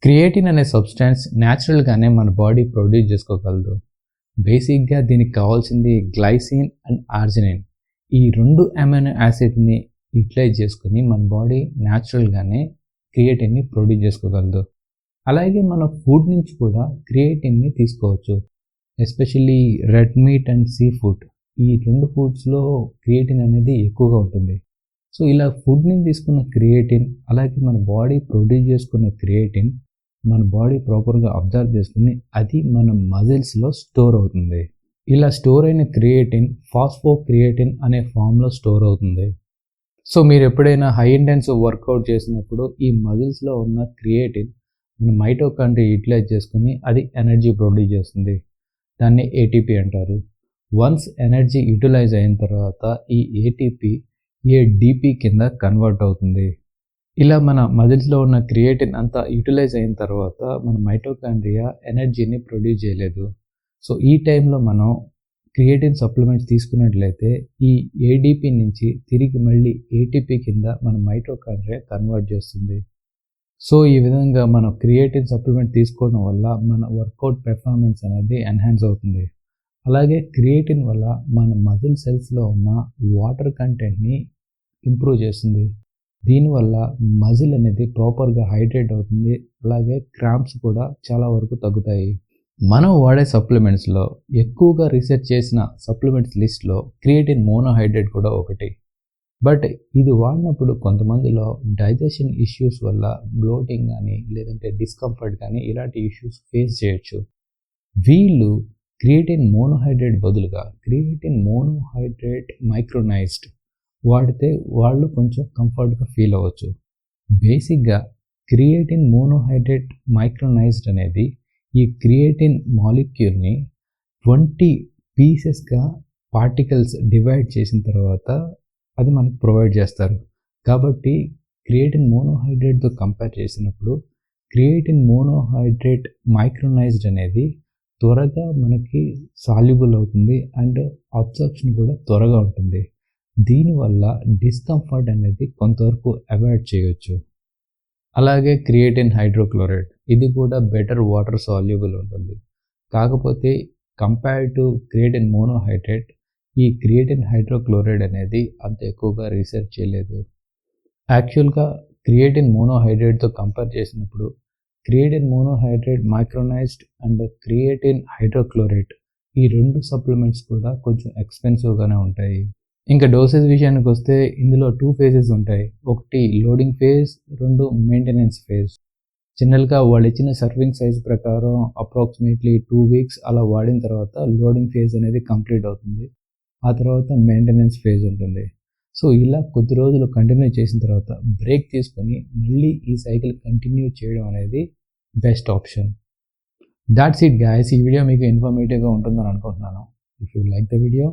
Creatine అనే substance న్యాచురల్గానే మన body produce చేసుకోగలదు. బేసిక్గా దీనికి కావాల్సింది గ్లైసిన్ అండ్ ఆర్జినిన్. ఈ రెండు అమైనో యాసిడ్ని యూటిలైజ్ చేసుకుని మన బాడీ న్యాచురల్గానే క్రియేటిన్ని ప్రొడ్యూస్ చేసుకోగలదు. అలాగే మన ఫుడ్ నుంచి కూడా క్రియేటిన్ని తీసుకోవచ్చు. Especially red meat and sea food, ఈ రెండు ఫుడ్స్లో క్రియేటిన్ అనేది ఎక్కువగా ఉంటుంది. సో ఇలా ఫుడ్ నుంచి తీసుకున్న క్రియేటిన్, అలాగే మన బాడీ ప్రొడ్యూస్ చేసుకున్న క్రియేటిన్ మన బాడీ ప్రాపర్గా అబ్జర్వ్ చేసుకుని అది మన మజిల్స్లో స్టోర్ అవుతుంది. ఇలా స్టోర్ అయిన క్రియేటిన్ ఫాస్ఫోక్రియేటిన్ అనే ఫామ్లో స్టోర్ అవుతుంది. సో మీరు ఎప్పుడైనా హై ఇంటెన్స్ వర్కౌట్ చేసినప్పుడు ఈ మజిల్స్లో ఉన్న క్రియేటిన్ మన మైటోకాండ్రియా యూటిలైజ్ చేసుకుని అది ఎనర్జీ ప్రొడ్యూస్ చేస్తుంది. దాన్ని ఏటీపీ అంటారు. వన్స్ ఎనర్జీ యూటిలైజ్ అయిన తర్వాత ఈ ఏటీపీ ఏడీపీ కింద కన్వర్ట్ అవుతుంది. ఇలా మన మజిల్స్లో ఉన్న క్రియేటిన్ అంతా యూటిలైజ్ అయిన తర్వాత మన మైటోకాండ్రియా ఎనర్జీని ప్రొడ్యూస్ చేయలేదు. సో ఈ టైంలో మనం క్రియేటిన్ సప్లిమెంట్స్ తీసుకున్నట్లయితే ఈ ఏడీపీ నుంచి తిరిగి మళ్ళీ ఏటీపీ కింద మన మైటోకాండ్రియా కన్వర్ట్ చేస్తుంది. సో ఈ విధంగా మనం క్రియేటిన్ సప్లిమెంట్ తీసుకోవడం వల్ల మన వర్కౌట్ పెర్ఫార్మెన్స్ అనేది ఎన్హాన్స్ అవుతుంది. అలాగే క్రియేటిన్ వల్ల మన మజిల్ సెల్స్లో ఉన్న వాటర్ కంటెంట్ని ఇంప్రూవ్ చేస్తుంది. దీనివల్ల మజిల్ అనేది ప్రాపర్గా హైడ్రేట్ అవుతుంది. అలాగే క్రాంప్స్ కూడా చాలా వరకు తగ్గుతాయి. మనం వాడే సప్లిమెంట్స్లో ఎక్కువగా రీసెర్చ్ చేసిన సప్లిమెంట్స్ లిస్ట్లో క్రియేటిన్ మోనోహైడ్రేట్ కూడా ఒకటి. బట్ ఇది వాడినప్పుడు కొంతమందిలో డైజెషన్ ఇష్యూస్ వల్ల బ్లోటింగ్ కానీ లేదంటే డిస్కంఫర్ట్ కానీ ఇలాంటి ఇష్యూస్ ఫేస్ చేయొచ్చు. వీళ్ళు క్రియేటిన్ మోనోహైడ్రేట్ బదులుగా క్రియేటిన్ మోనోహైడ్రేట్ మైక్రోనైజ్డ్ వాడితే వాళ్ళు కొంచెం కంఫర్ట్గా ఫీల్ అవ్వచ్చు. బేసిక్గా క్రియేటిన్ మోనోహైడ్రేట్ మైక్రోనైజ్డ్ అనేది ఈ క్రియేటిన్ మాలిక్యూల్ని 20 పీసెస్గా పార్టికల్స్ డివైడ్ చేసిన తర్వాత అది మనకు ప్రొవైడ్ చేస్తారు. కాబట్టి క్రియేటిన్ మోనోహైడ్రేట్తో కంపేర్ చేసినప్పుడు క్రియేటిన్ మోనోహైడ్రేట్ మైక్రోనైజ్డ్ అనేది త్వరగా మనకి సాల్యుబుల్ అవుతుంది అండ్ అబ్జర్ప్షన్ కూడా త్వరగా ఉంటుంది. దీనివల్ల డిస్కంఫర్ట్ అనేది కొంతవరకు అవాయిడ్ చేయొచ్చు. అలాగే క్రియేటిన్ హైడ్రోక్లోరైడ్, ఇది కూడా బెటర్ వాటర్ సాల్యుబుల్ ఉంటుంది. కాకపోతే కంపేర్డ్ టు క్రియేటిన్ మోనోహైడ్రేట్ ఈ క్రియేటిన్ హైడ్రోక్లోరైడ్ అనేది అంత ఎక్కువగా రీసెర్చ్ చేయలేదు. యాక్చువల్గా క్రియేటిన్ మోనోహైడ్రేట్తో కంపేర్ చేసినప్పుడు creatine monohydrate micronised and creatine hydrochloride ఈ రెండు సప్లిమెంట్స్ కూడా కొంచెం ఎక్స్పెన్సివ్గానే ఉంటాయి. ఇంకా డోసేజ్ విషయానికి వస్తే ఇందులో 2 ఫేజెస్ ఉంటాయి. ఒకటి లోడింగ్ ఫేజ్, 2 మెయింటెనెన్స్ ఫేజ్. జనరల్గా వాళ్ళు ఇచ్చిన సర్వింగ్ సైజ్ ప్రకారం అప్రాక్సిమేట్లీ 2 వీక్స్ అలా వాడిన తర్వాత లోడింగ్ ఫేజ్ అనేది కంప్లీట్ అవుతుంది. ఆ తర్వాత మెయింటెనెన్స్ ఫేజ్ ఉంటుంది. సో ఇలా కొద్ది రోజులు కంటిన్యూ చేసిన తర్వాత బ్రేక్ తీసుకొని మళ్ళీ ఈ సైకిల్ కంటిన్యూ చేయడం అనేది best option. That's it guys. ఈ వీడియో మీకు ఇన్ఫర్మేటివ్గా ఉంటుందని అనుకుంటున్నాను. If you like the video,